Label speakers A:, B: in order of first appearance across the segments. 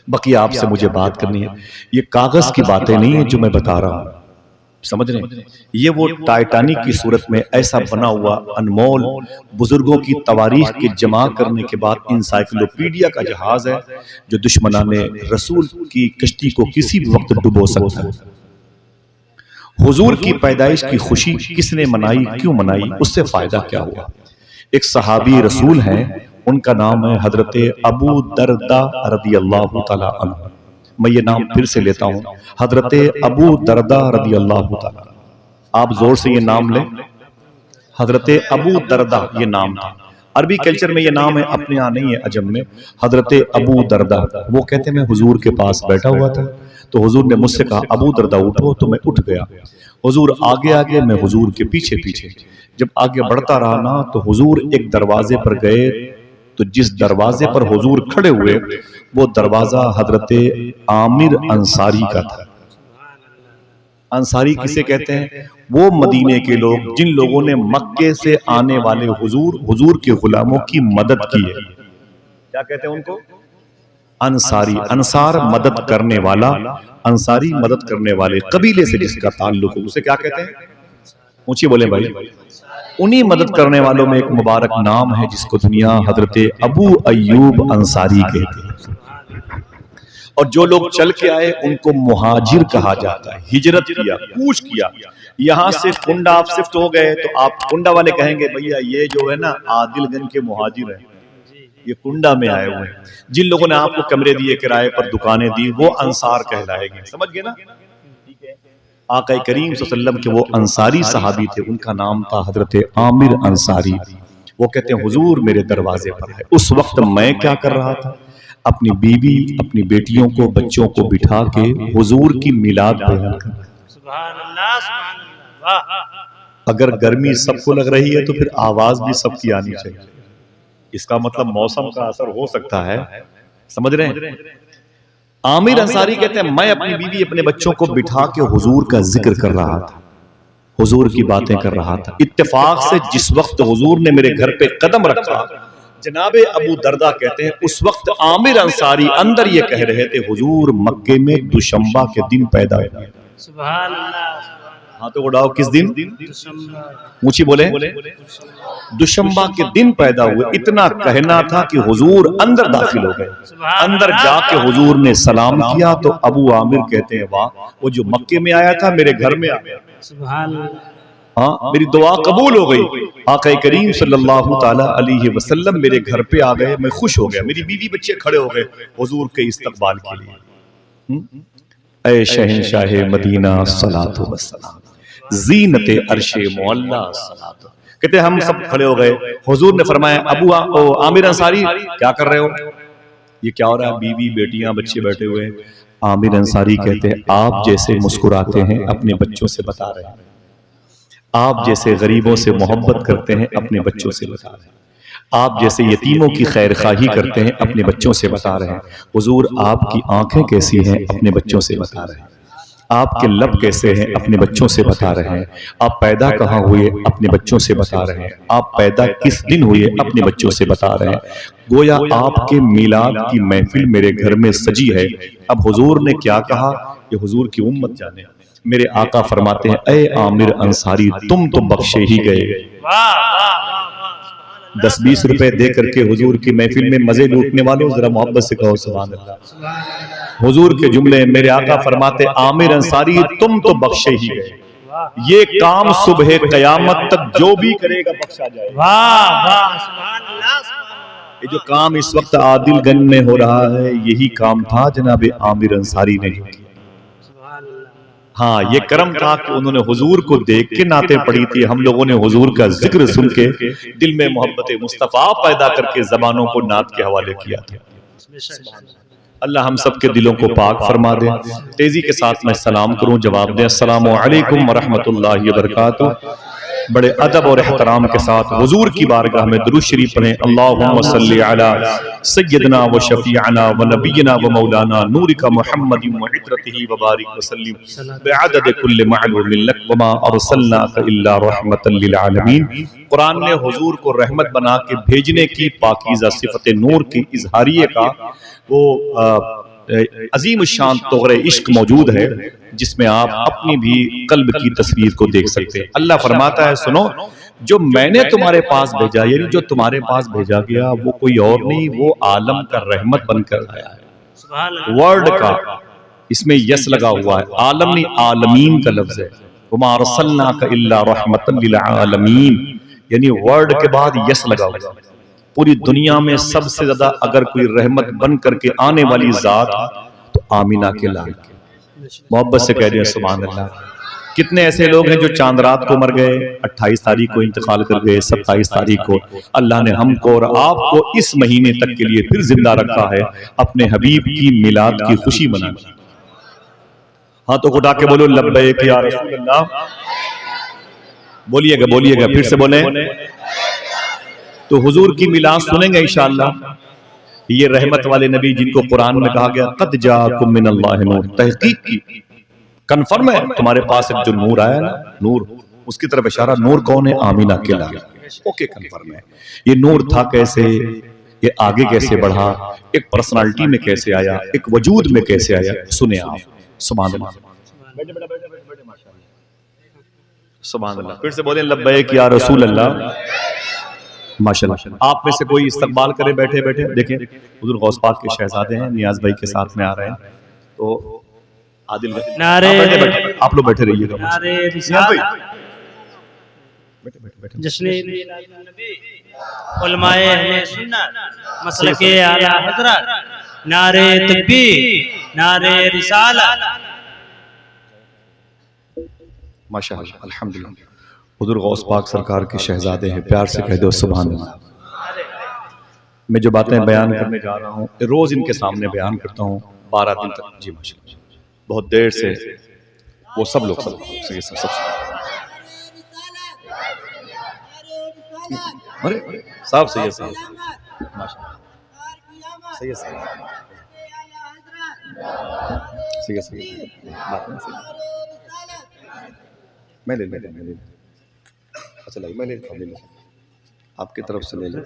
A: بقیہ آپ سے مجھے بات کرنی ہے. یہ کاغذ کی باتیں نہیں ہیں جو میں بتا رہا ہوں، سمجھ رہے ہیں؟ یہ وہ ٹائٹانک کی صورت میں ایسا بنا ہوا انمول بزرگوں کی تواریخ کے جمع کرنے کے بعد انسائکلوپیڈیا کا جہاز ہے جو دشمنان رسول کی کشتی کو کسی بھی وقت ڈبو سکتا ہے. حضور کی پیدائش کی خوشی کس نے منائی، کیوں منائی، اس سے فائدہ کیا ہوا؟ ایک صحابی رسول ہیں، ان کا نام ہے حضرت ابو دردہ رضی اللہ تعالی عنہ. میں یہ نام پھر سے لیتا ہوں، حضرت ابو دردہ رضی اللہ تعالی. آپ زور سے یہ نام لیں، حضرت ابو دردہ یہ نام تھا. عربی کلچر میں یہ نام ہے، اپنے یہاں نہیں ہے عجم میں. حضرت ابو دردہ، وہ کہتے ہیں میں حضور کے پاس بیٹھا ہوا تھا تو حضور نے مجھ سے کہا ابو دردہ اٹھو، تو میں اٹھ گیا. حضور آگے آگے، میں حضور کے پیچھے پیچھے. جب آگے بڑھتا رہا نا تو حضور ایک دروازے پر گئے، تو جس دروازے پر حضور کھڑے ہوئے وہ دروازہ حضرت عامر انصاری کا تھا. انصاری کسے کہتے ہیں؟ وہ مدینے کے لوگ جن لوگوں نے مکے سے آنے والے حضور کے غلاموں کی مدد کی ہے. کیا کہتے ہیں ان کو؟ انصاری. انصار مدد کرنے والا، انصاری مدد کرنے والے. قبیلے سے جس کا تعلق ہو اسے کیا کہتے ہیں؟ اونچی بولیں بھائی. انہی مدد کرنے والوں میں ایک مبارک نام ہے جس کو دنیا حضرت ابو ایوب انصاری کہتے ہیں. اور جو لوگ چل کے آئے ان کو مہاجر کہا جاتا ہے. ہجرت کیا، کوچ کیا. یہاں سے کنڈا آپ شفٹ ہو گئے تو آپ کنڈا والے کہیں گے بھیا یہ جو ہے نا عادل گنج کے مہاجر ہیں، یہ کنڈا میں آئے ہوئے ہیں. جن لوگوں نے آپ کو کمرے دیے، کرائے پر دکانیں دی، وہ انصار کہلائے گے. سمجھ گئے نا؟ آقا کریم صلی اللہ علیہ وسلم کے وہ انصاری صحابی تھے، ان کا نام تھا حضرت عامر انصاری. وہ کہتے ہیں حضور میرے دروازے پر ہے. اس وقت میں کیا کر رہا تھا؟ اپنی بیوی، اپنی بیٹیوں کو، بچوں کو بٹھا کے حضور کی میلاد بیان کر.
B: سبحان اللہ سبحان اللہ.
A: اگر گرمی سب کو لگ رہی ہے تو پھر آواز بھی سب کی آنی چاہیے. اس کا مطلب موسم کا اثر ہو سکتا ہے. سمجھ رہے ہیں؟ عامر انصاری کہتے ہیں میں اپنی بیوی، اپنے بچوں کو بٹھا کے حضور کا ذکر کر رہا تھا، حضور کی باتیں کر رہا تھا. اتفاق سے جس وقت حضور نے میرے گھر پہ قدم رکھا، جناب ابو دردہ کہتے ہیں اس وقت عامر انصاری اندر یہ کہہ رہے تھے حضور مکے میں دوشمبہ کے دن پیدا ہوئے.
B: سبحان اللہ.
A: ہاں تو اڑاؤ، کس دن؟ اونچی بولیں. دوشمبہ کے دن پیدا ہوئے. اتنا کہنا تھا کہ حضور اندر داخل ہو گئے. اندر جا کے حضور نے سلام کیا تو ابو عامر کہتے ہیں واہ، وہ جو مکے میں آیا تھا میرے گھر میں آ گیا.
B: سبحان اللہ.
A: ہاں میری دعا قبول ہو گئی. آقا کریم صلی اللہ تعالی علیہ وسلم میرے گھر پہ آ گئے. میں خوش ہو گیا. میری بیوی بچے کھڑے ہو گئے حضور کے استقبال کے لیے. اے شہنشاہ مدینہ صلاۃ و سلام، زینت عرش معلا صلاۃ. کہتے ہم سب کھڑے ہو گئے. حضور نے فرمایا ابو عامر انصاری کیا کر رہے ہو؟ یہ کیا ہو رہا ہے؟ بیوی بیٹیاں بچے بیٹھے ہوئے. عامر انصاری کہتے ہیں آپ جیسے مسکراتے ہیں اپنے بچوں سے بتا رہے ہیں، آپ جیسے غریبوں سے محبت کرتے ہیں اپنے بچوں سے بتا رہے ہیں، آپ جیسے یتیموں کی خیر خواہی کرتے ہیں اپنے بچوں سے بتا رہے ہیں. حضور آپ کی آنکھیں کیسی ہیں اپنے بچوں سے بتا رہے ہیں، آپ کے لب کیسے ہیں اپنے بچوں سے بتا رہے ہیں، آپ پیدا کہاں ہوئے اپنے بچوں سے بتا رہے ہیں، آپ پیدا کس دن ہوئے اپنے بچوں سے بتا رہے ہیں. گویا آپ کے میلاد کی محفل میرے گھر میں سجی ہے. اب حضور نے کیا کہا یہ حضور کی امت جانے. میرے آقا فرماتے ہیں اے عامر انصاری تم تو بخشے ہی گئے. 10-20 روپے دے کر کے حضور کی محفل میں مزے لوٹنے والوں ذرا محبت سے کہو سبحان اللہ. حضور کے جملے میرے آقا فرماتے عامر انصاری تم تو بخشے ہی گئے. یہ کام صبح قیامت تک جو بھی کرے گا بخشا جائے گا.
B: واہ واہ سبحان اللہ.
A: یہ جو کام اس وقت عادل گنج میں ہو رہا ہے یہی کام تھا جناب عامر انصاری نے کیا. ہاں یہ کرم تھا کہ انہوں نے حضور کو دیکھ کے نعتیں پڑھی تھی. ہم لوگوں نے حضور کا ذکر سن کے دل میں محبت مصطفیٰ پیدا کر کے زبانوں کو نعت کے حوالے کیا تھا. اللہ ہم سب کے دلوں کو پاک فرما دے. تیزی کے ساتھ میں سلام کروں، جواب دیں السلام علیکم ورحمۃ اللہ وبرکاتہ. بڑے ادب اور احترام کے ساتھ حضور کی بارگاہ میں درود شریف پڑھیں. اللہم صلی علی سیدنا و شفیعنا و نبینا و مولانا نورک محمد و عطرتہ و بارک وسلم بعدد کل معلوم لک وما ارسلناک الا رحمتا للعالمین. قرآن نے حضور کو رحمت بنا کے بھیجنے کی پاکیزہ صفت نور کی اظہاریے کا وہ عظیم الشان طغرِ عشق موجود ہے جس میں آپ اپنی بھی قلب کی تصویر کو دیکھ سکتے ہیں۔ اللہ فرماتا ہے سنو، جو میں نے تمہارے پاس بھیجا، یعنی جو تمہارے پاس بھیجا گیا وہ کوئی اور نہیں، وہ عالم کا رحمت بن کر آیا ہے،
B: سبحان اللہ،
A: ورلڈ کا، اس میں یس لگا ہوا ہے، عالم نہیں عالمین کا لفظ ہے، وَمَا أَرْسَلْنَاكَ إِلَّا رَحْمَةً لِلْعَالَمِينَ، یعنی ورلڈ کے بعد یس لگا ہوا ہے۔ پوری دنیا میں سب سے زیادہ اگر کوئی رحمت بن کر کے آنے والی ذات تو آمینہ کے لال کی، محبت سے کہہ دیں سبحان اللہ۔ کتنے ایسے لوگ ہیں جو چاند رات کو مر گئے، 28 تاریخ کو انتقال کر گئے، 27 تاریخ کو، اللہ نے ہم کو اور آپ کو اس مہینے تک کے لیے پھر زندہ رکھا ہے اپنے حبیب کی میلاد کی خوشی منانے۔ ہاتھوں کو اٹھا کے بولو لبیک یا رسول اللہ، بولیے گا پھر سے بولیں۔ تو حضور کی میلاد سنیں گے انشاءاللہ، یہ رحمت والے نبی جن کو قرآن میں کہا گیا قد جاءکم من اللہ نور، تحقیق کی، کنفرم ہے تمہارے پاس ایک جو نور آیا نا، نور، اس کی طرف اشارہ، نور کون ہے؟ آمینہ کے لال، اوکے کنفرم ہے۔ یہ نور تھا کیسے، یہ آگے کیسے بڑھا، ایک پرسنالٹی میں کیسے آیا، ایک وجود میں کیسے آیا، سنیں آپ، سبحان اللہ، سبحان اللہ، پھر سے بولیں لبیک یا رسول اللہ، ماشاءاللہ۔ آپ میں سے کوئی استقبال کرے بیٹھے بیٹھے، دیکھیں حضور غوث پاک کے شہزادے ہیں، نیاز بھائی کے ساتھ میں آ رہے ہیں، تو عادل بھائی
B: نعرے
A: آپ لوگ بیٹھے رہیے گا،
B: نعرے
A: نیاز بھائی
B: رسالت، جشن نبی، علماء اہل سنت، مسلک اعلی حضرت، نعرے تکبیر، نعرے رسالت،
A: ماشاءاللہ الحمدللہ۔ حضور غوث پاک سرکار کے شہزادے ہیں، پیار سے کہہ دو سبحان اللہ۔ میں جو باتیں بیان کرنے جا رہا ہوں روز ان کے سامنے بیان کرتا ہوں 12 دن تک، جی ماشاءاللہ، بہت دیر سے وہ سب لوگ سب ارے صاحب صحیح ہے، صاحب ماشاءاللہ صحیح ہے، صحیح بات نہیں صحیح، میں لے لوں، اچھا لگا میں لے لوں، آپ کی طرف سے لے لیں،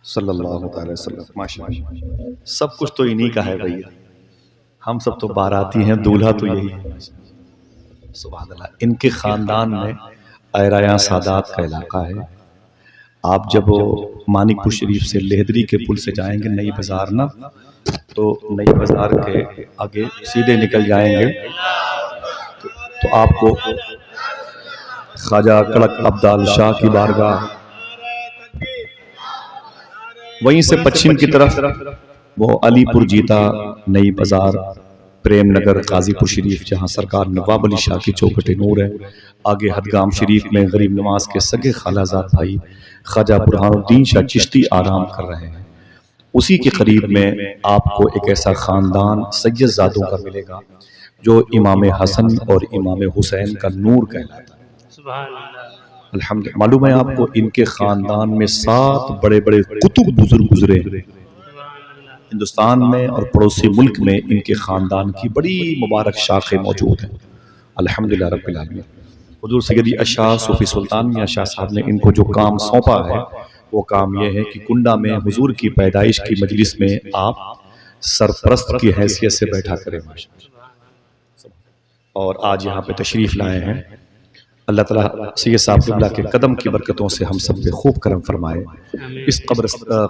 A: صلی اللہ تعالی وسلم، ماشاءاللہ سب کچھ تو انہی کا ہے بھائی، ہم سب تو باراتی ہیں، دولہا تو یہی ہے، سبحان اللہ۔ ان کے خاندان میں ایرایاں سادات کا علاقہ ہے، آپ جب مانک پور شریف سے لہدری کے پل سے جائیں گے نئی بازار نا، تو نئی بازار کے آگے سیدھے نکل جائیں گے تو آپ کو خواجہ کڑک عبدال شاہ کی بارگاہ، وہیں سے پچھم کی طرف وہ علی پور جیتا، نئی بازار، پریم نگر، قاضی پور شریف جہاں سرکار نواب علی شاہ کی چوکھٹ نور ہے، آگے ہدگام شریف میں غریب نواز کے سگے خالہ زاد بھائی خواجہ برہان الدین شاہ چشتی آرام کر رہے ہیں، اسی کے قریب میں آپ کو ایک ایسا خاندان سید زادوں کا ملے گا جو امام حسن اور امام حسین کا نور کہلاتا ہے،
B: سبحان اللہ،
A: الحمدللہ۔ معلوم ہے آپ کو ان کے خاندان میں 7 بڑے بڑے قطب بزرگ گزرے ہیں ہندوستان میں، اور پڑوسی ملک میں ان کے خاندان کی بڑی مبارک شاخیں موجود ہیں، الحمدللہ رب العالمین۔ حضور سیدی اشاہ صوفی سلطان میاں شاہ صاحب نے ان کو جو کام سونپا ہے وہ کام یہ ہے کہ کنڈا میں حضور کی پیدائش کی مجلس میں آپ سرپرست کی حیثیت سے بیٹھا کریں، اور آج یہاں پہ تشریف لائے ہیں، اللہ تعالیٰ سید صاحب قبلہ کے قدم کی برکتوں سے ہم سب پہ خوب کرم فرمائے، اس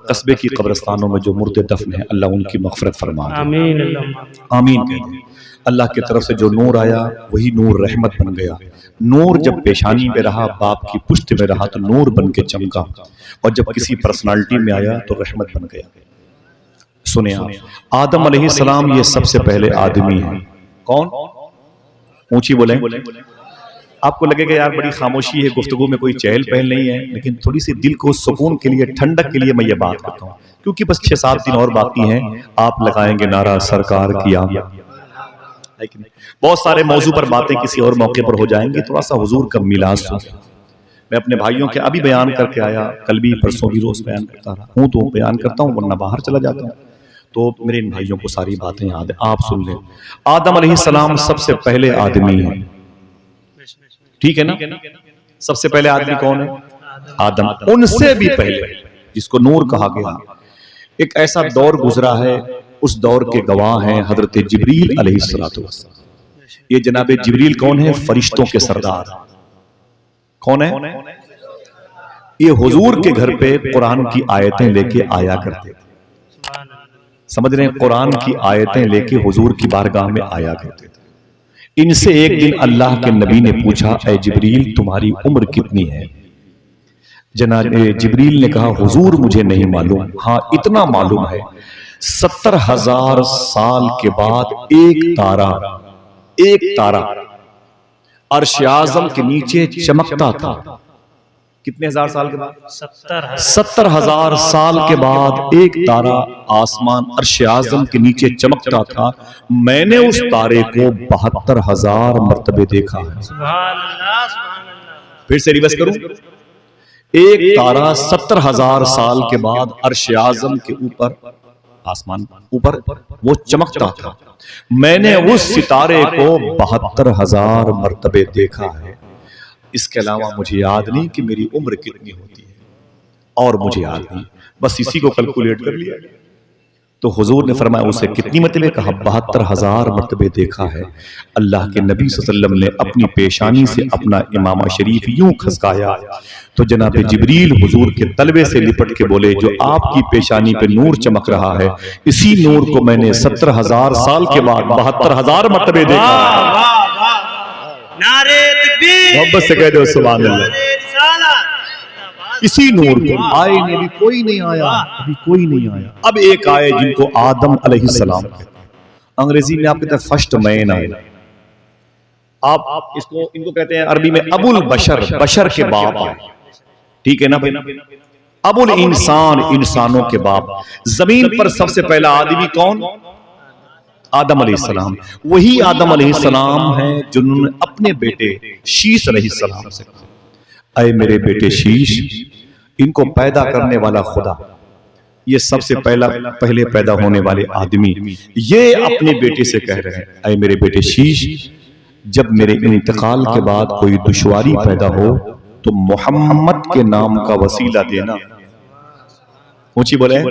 A: قصبے کی قبرستانوں میں جو مردے دفن ہیں اللہ ان کی مغفرت فرما دے،
B: آمین،
A: آمین کہہ دیں۔ اللہ کی طرف سے جو نور آیا وہی نور رحمت بن گیا، نور جب پیشانی میں رہا، باپ کی پشت میں رہا تو نور بن کے چمکا، اور جب کسی پرسنالٹی میں آیا تو رحمت بن گیا۔ سنیں آپ، آدم علیہ السلام یہ سب سے پہلے آدمی ہیں، کون؟ اونچی بولیں، آپ کو لگے گا یار بڑی خاموشی ہے، گفتگو میں کوئی چہل پہل نہیں ہے، لیکن تھوڑی سی دل کو سکون کے لیے، ٹھنڈک کے لیے میں یہ بات کرتا ہوں، کیونکہ بس 6-7 دن اور باقی ہیں، آپ لگائیں گے نعرہ سرکار کی آمد۔ بہت سارے موضوع پر باتیں کسی اور موقع پر ہو جائیں گی، تھوڑا سا حضور کا میلاد سنیں۔ میں اپنے بھائیوں کے ابھی بیان کر کے آیا، کل بھی پرسوں بھی روز بیان کرتا رہا ہوں، تو بیان کرتا ہوں ورنہ باہر چلا جاتا ہوں، تو میرے ان بھائیوں کو ساری باتیں یاد ہیں، آپ سن لیں۔ آدم علیہ السلام سب سے پہلے آدمی ہیں، ٹھیک ہے نا؟ سب سے پہلے آدمی کون ہے؟ آدم۔ ان سے بھی پہلے جس کو نور کہا گیا، ایک ایسا دور گزرا ہے، اس دور کے گواہ ہیں حضرت جبریل علیہ السلام۔ یہ جناب جبریل کون ہے؟ فرشتوں کے سردار۔ کون ہے؟ یہ حضور کے گھر پہ قرآن کی آیتیں لے کے آیا کرتے تھے، سمجھ رہے ہیں؟ قرآن کی آیتیں لے کے حضور کی بارگاہ میں آیا کرتے تھے۔ ان سے ایک دن اللہ کے نبی نے پوچھا، اے جبریل تمہاری عمر کتنی ہے؟ جناب جبریل نے کہا، حضور مجھے نہیں معلوم، ہاں اتنا معلوم ہے 70,000 سال کے بعد ایک تارا عرش اعظم کے نیچے چمکتا تھا۔ کتنے ہزار سال کے بعد؟ 70,000 سال کے بعد ایک تارا آسمان عرش اعظم کے نیچے چمکتا تھا، میں نے اس تارے کو 72,000 مرتبے دیکھا ہے۔
B: سبحان اللہ سبحان اللہ۔
A: پھر سے ریورس کروں، ایک تارا 70,000 سال کے بعد عرش اعظم کے اوپر، آسمان اوپر وہ چمکتا تھا، میں نے اس ستارے کو 72,000 مرتبے دیکھا ہے۔ اس کے علاوہ مجھے یاد نہیں کہ میری عمر کتنی ہوتی ہے، اور مجھے یاد نہیں، بس اسی کو کیلکولیٹ کر لیا۔ تو حضور نے فرمایا اسے کتنی مرتبے؟ کہا 72,000 مرتبے دیکھا ہے۔ اللہ کے نبی صلی اللہ علیہ وسلم نے اپنی پیشانی سے اپنا امامہ شریف یوں کھسکایا تو جناب جبریل حضور کے تلوے سے لپٹ کے بولے، جو آپ کی پیشانی پہ نور چمک رہا ہے، اسی نور کو میں نے 70,000 سال کے بعد 72,000 مرتبے دیکھا ہے۔
B: نعرے تکبیر،
A: محبت سے کہہ دو سبحان اللہ۔
B: نعرے رسالت،
A: اسی نور کو آئے نے بھی کوئی نہیں آیا، ابھی کوئی نہیں آیا۔ اب ایک آئے جن کو آدم علیہ السلام کہتے ہیں، انگریزی میں آپ کہتے ہیں فرسٹ مین آئے۔ آپ ان کو کہتے ہیں عربی میں ابو البشر، بشر کے باپ آئے، ٹھیک ہے نا بھائی؟ ابو الانسان، انسانوں کے باپ۔ زمین پر سب سے پہلا آدمی کون؟ آدم علیہ السلام۔ وہی آدم علیہ السلام ہیں جنہوں نے اپنے بیٹے شیش علیہ السلام سے کہا، اے میرے بیٹے شیش، ان کو پیدا کرنے والا خدا، یہ سب سے پہلے پیدا ہونے والے آدمی، یہ اپنے بیٹے سے کہہ رہے ہیں، اے میرے بیٹے شیش، جب میرے انتقال کے بعد کوئی دشواری پیدا ہو تو محمد کے نام کا وسیلہ دینا۔ اونچی بولے،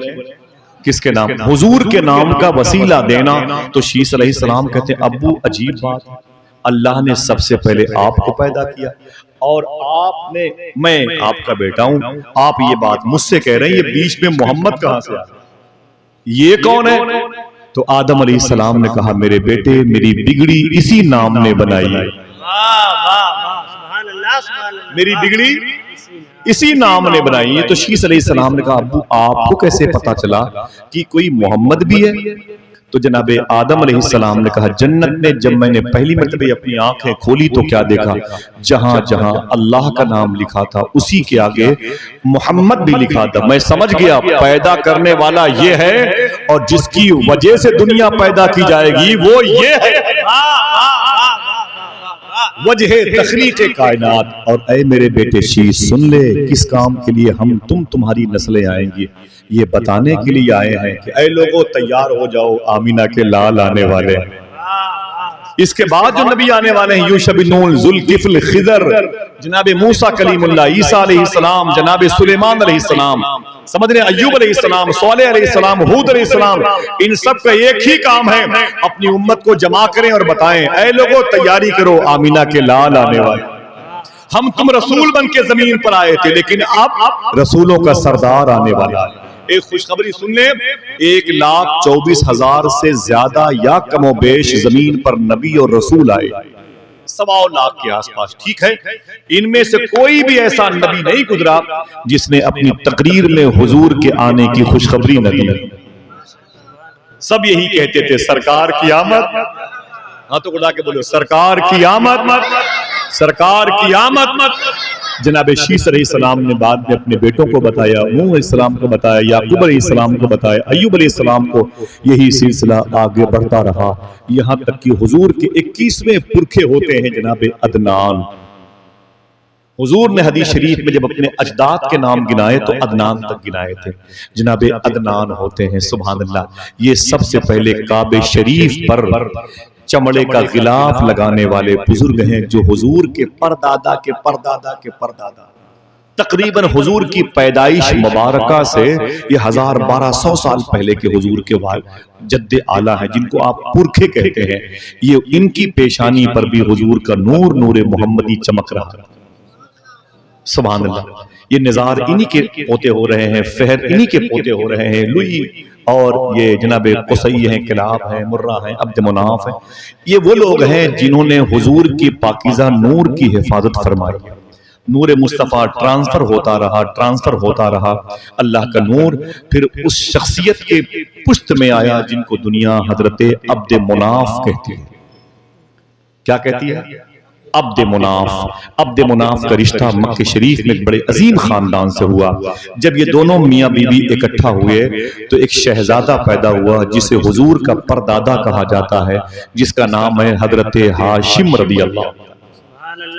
A: کس کے نام؟ حضور کے نام کا وسیلہ دینا۔ تو شیش علیہ السلام کہتے ہیں، ابو عجیب بات، اللہ نے سب سے پہلے آپ کو پیدا کیا، اور آپ نے، میں آپ کا بیٹا ہوں، آپ یہ بات مجھ سے کہہ رہے ہیں، یہ بیچ میں محمد کہاں سے آیا؟ یہ کون ہے؟ تو آدم علیہ السلام نے کہا، میرے بیٹے میری بگڑی اسی نام نے بنائی ہے۔ میری بگڑی اسی نام نے بنائی ہے۔ تو شیش علیہ السلام نے کہا، ابو آپ کو کیسے پتا چلا کہ کوئی محمد بھی ہے؟ تو جناب آدم علیہ السلام نے کہا، جنت میں جب میں نے پہلی مرتبہ اپنی آنکھیں کھولی تو کیا دیکھا؟ جہاں جہاں اللہ کا نام لکھا تھا اسی کے آگے محمد بھی لکھا تھا۔ میں سمجھ گیا پیدا کرنے والا یہ ہے، اور جس کی وجہ سے دنیا پیدا کی جائے گی وہ یہ ہے، وجہ تخلیق کائنات۔ اور اے میرے بیٹے شیش سن لے، کس کام کے لیے ہم تمہاری نسلیں آئیں گی؟ یہ بتانے کے لیے آئے ہیں کہ اے لوگوں تیار ہو جاؤ، آمینہ کے لال آنے والے ہیں۔ اس کے بعد جو نبی آنے والے ہیں، یوشع بن نون، ذوالکفل، خضر، جناب موسیٰ کلیم اللہ، عیسیٰ علیہ السلام، جناب سلیمان علیہ السلام، سمجھ رہے ہیں، ایوب علیہ السلام، صالح علیہ السلام، ہود علیہ السلام، ان سب کا ایک ہی کام ہے، اپنی امت کو جمع کریں اور بتائیں، اے لوگوں تیاری کرو، آمینہ کے لال آنے والے۔ ہم تم رسول بن کے زمین پر آئے تھے، لیکن اب رسولوں کا سردار آنے والا ہے۔ ایک خوشخبری سن لیں، 1,24,000 سے زیادہ یا کم و بیش زمین پر نبی اور رسول آئے، 1.25 لاکھ کے آس پاس، ٹھیک ہے؟ ان میں سے کوئی بھی ایسا نبی نہیں گزرا جس نے اپنی تقریر میں حضور کے آنے کی خوشخبری نہ دی۔ سب یہی کہتے تھے، سرکار کی آمد، ہاں تو اڑا کے بولو، سرکار کی آمد، سرکار کی آمد۔ جناب شیش علیہ السلام نے بعد میں اپنے بیٹوں کو بتایا، نوح علیہ السلام کو بتایا، یعقوب علیہ السلام کو بتایا، ایوب علیہ السلام کو، یہی سلسلہ آگے بڑھتا رہا، یہاں تک کہ حضور کے 21ویں پرکھے ہوتے ہیں جناب عدنان۔ حضور نے حدیث شریف میں جب اپنے اجداد کے نام گنائے تو عدنان تک گنائے تھے، جناب عدنان ہوتے ہیں، سبحان اللہ۔ یہ سب سے پہلے کعبہ شریف پر چمڑے کا غلاف لگانے والے بزرگ ہیں، جو حضور کے پردادا کے پردادا کے پردادا، تقریباً حضور کی پیدائش مبارکہ سے یہ 1200 سال پہلے کے حضور کے جد اعلیٰ ہیں جن کو آپ پرکھے کہتے ہیں، یہ ان کی پیشانی پر بھی حضور کا نور نور محمدی چمک رہا ہے۔ سبحان اللہ، یہ نظار انہی کے پوتے ہو رہے ہیں، فہر انہی کے پوتے ہو رہے ہیں، لوئی اور یہ جناب قصی ہیں، کلاب ہیں، مرہ ہیں، عبد مناف ہیں، یہ وہ لوگ ہیں جنہوں نے حضور کی پاکیزہ نور کی حفاظت فرمائی۔ نور مصطفیٰ ٹرانسفر ہوتا رہا، اللہ کا نور پھر اس شخصیت کے پشت میں آیا جن کو دنیا حضرت عبد مناف کہتی ہے۔ کیا کہتی ہے؟ عبد مناف کا رشتہ مکہ شریف میں ایک بڑے عظیم خاندان سے ہوا۔ جب یہ دونوں میاں بیوی اکٹھا ہوئے تو ایک شہزادہ پیدا ہوا جسے حضور کا پردادا کہا جاتا ہے، جس کا نام ہے حضرت ہاشم رضی اللہ۔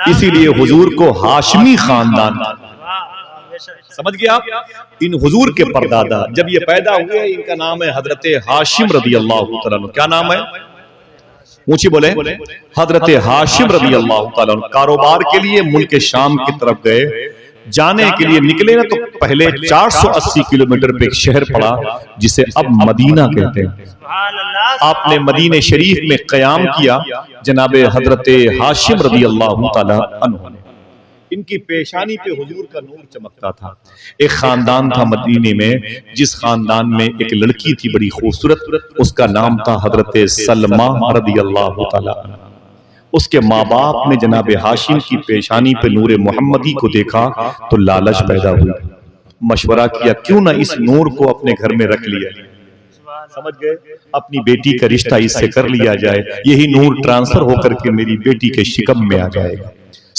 A: اسی لیے حضور کو ہاشمی خاندان، سمجھ گئے آپ؟ ان حضور کے پردادا جب یہ پیدا ہوئے، ان کا نام ہے حضرت ہاشم رضی اللہ تعالیٰ عنہ۔ کیا نام ہے؟ اونچی بولیں، حضرت ہاشم رضی اللہ تعالیٰ عنہ کاروبار کے لیے ملک شام کی طرف گئے۔ جانے کے لیے نکلے نا تو پہلے 480 کلومیٹر پہ ایک شہر پڑا جسے اب مدینہ کہتے ہیں۔ آپ نے مدینہ شریف میں قیام کیا جناب حضرت ہاشم رضی اللہ تعالیٰ عنہ نے۔ ان کی پیشانی پہ حضور کا نور چمکتا تھا۔ ایک خاندان تھا مدینے میں، جس خاندان میں ایک لڑکی تھی بڑی خوبصورت، اس کا نام تھا حضرت سلمہ رضی اللہ تعالیٰ عنہ۔ اس کے ماں باپ نے جناب ہاشم کی پیشانی پہ نور محمدی کو دیکھا تو لالچ پیدا ہوئی۔ مشورہ کیا کیوں نہ اس نور کو اپنے گھر میں رکھ لیا جائے، سمجھ گئے، اپنی بیٹی کا رشتہ اس سے کر لیا جائے، یہی نور ٹرانسفر ہو کر کے میری بیٹی کے شکم میں آ جائے گا۔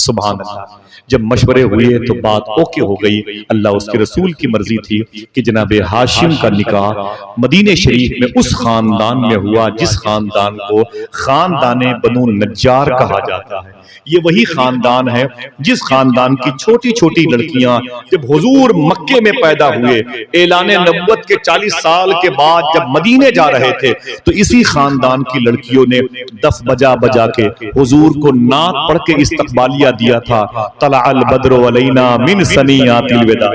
A: سبحان اللہ، جب مشورے ہوئے تو بات اوکے ہو گئی۔ اللہ اس کے رسول کی مرضی تھی کہ جناب ہاشم کا نکاح مدینہ شریف میں اس خاندان میں ہوا جس خاندان کو خاندان بنو نجار کہا جاتا ہے۔ یہ وہی خاندان ہے جس خاندان کی چھوٹی چھوٹی لڑکیاں جب حضور مکے میں پیدا ہوئے، اعلان نبوت کے 40 سال کے بعد جب مدینے جا رہے تھے تو اسی خاندان کی لڑکیوں نے دف بجا بجا کے حضور کو نعت پڑھ کے استقبالیہ دیا تھا، طلع البدر علینا من ثنیات الوداع۔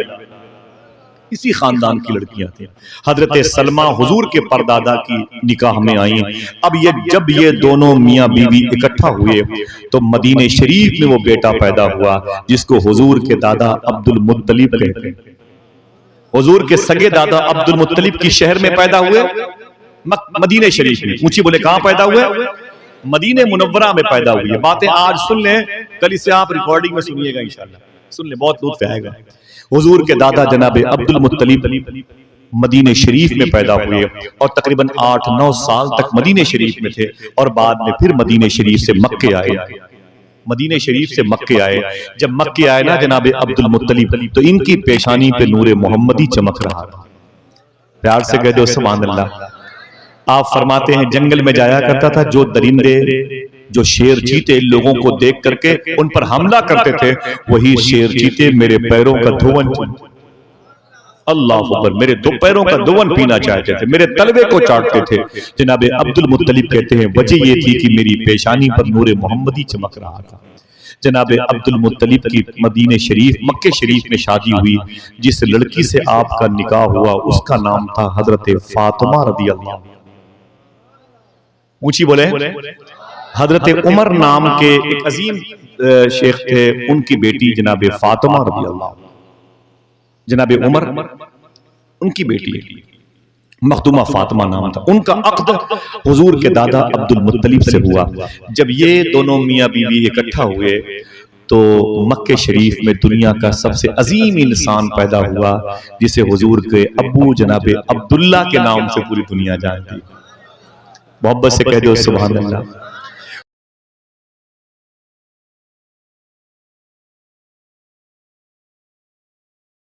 A: اسی خاندان کی لڑکیاں تھیں۔ حضرت سلمہ حضور کے پردادا کی نکاح میں آئیں۔ اب جب یہ دونوں میاں بیوی اکٹھا ہوئے تو مدینہ شریف میں وہ بیٹا پیدا ہوا جس کو حضور کے دادا عبد المطلب کہتے ہیں۔ حضور کے سگے دادا عبد المطلب کی شہر میں پیدا ہوئے، مدینہ شریف میں۔ اونچی بولے کہاں پیدا ہوئے؟ مدینہ منورہ میں پیدا ہوئی۔ باتیں آج سن لیں، کل اسے آپ ریکارڈنگ میں سنیے گا انشاءاللہ، سن لیں، بہت لطف آئے گا۔ حضور کے دادا جناب عبد المطلب مدینہ شریف میں پیدا ہوئے اور تقریباً 8-9 سال تک مدینہ شریف میں تھے اور بعد میں پھر مدینہ شریف سے مکے آئے۔ مدینہ شریف سے مکے آئے، جب مکے آئے نا جناب عبد المطلب تو ان کی پیشانی پہ نور محمدی چمک رہا تھا۔ پیار سے کہہ دو سبحان اللہ۔ آپ فرماتے ہیں جنگل میں جایا کرتا تھا، جو درندے، جو شیر چیتے لوگوں کو دیکھ کر کے ان پر حملہ کرتے تھے، وہی شیر چیتے میرے پیروں کا دھون، اللہ اکبر، میرے دو پیروں کا دھون پینا چاہتے تھے، میرے تلوے کو چاٹتے تھے۔ جناب عبد المطلب کہتے ہیں وجہ یہ تھی کہ میری پیشانی پر نور محمدی چمک رہا تھا۔ جناب عبد المطلب کی مدینہ شریف مکہ شریف میں شادی ہوئی، جس لڑکی سے آپ کا نکاح ہوا اس کا نام تھا حضرت فاطمہ رضی اللہ۔ اونچی بولے، حضرت عمر نام کے ایک عظیم شیخ تھے، ان کی بیٹی جناب فاطمہ رضی اللہ، جناب عمر ان کی بیٹی مخدومہ فاطمہ نام تھا۔ ان کا عقد حضور کے دادا عبد المطلب سے ہوا۔ جب یہ دونوں میاں بیوی اکٹھا ہوئے تو مکہ شریف میں دنیا کا سب سے عظیم انسان پیدا ہوا جسے حضور کے ابو جناب عبداللہ کے نام سے پوری دنیا جانتی۔ محبت سے کہہ دو سبحان اللہ۔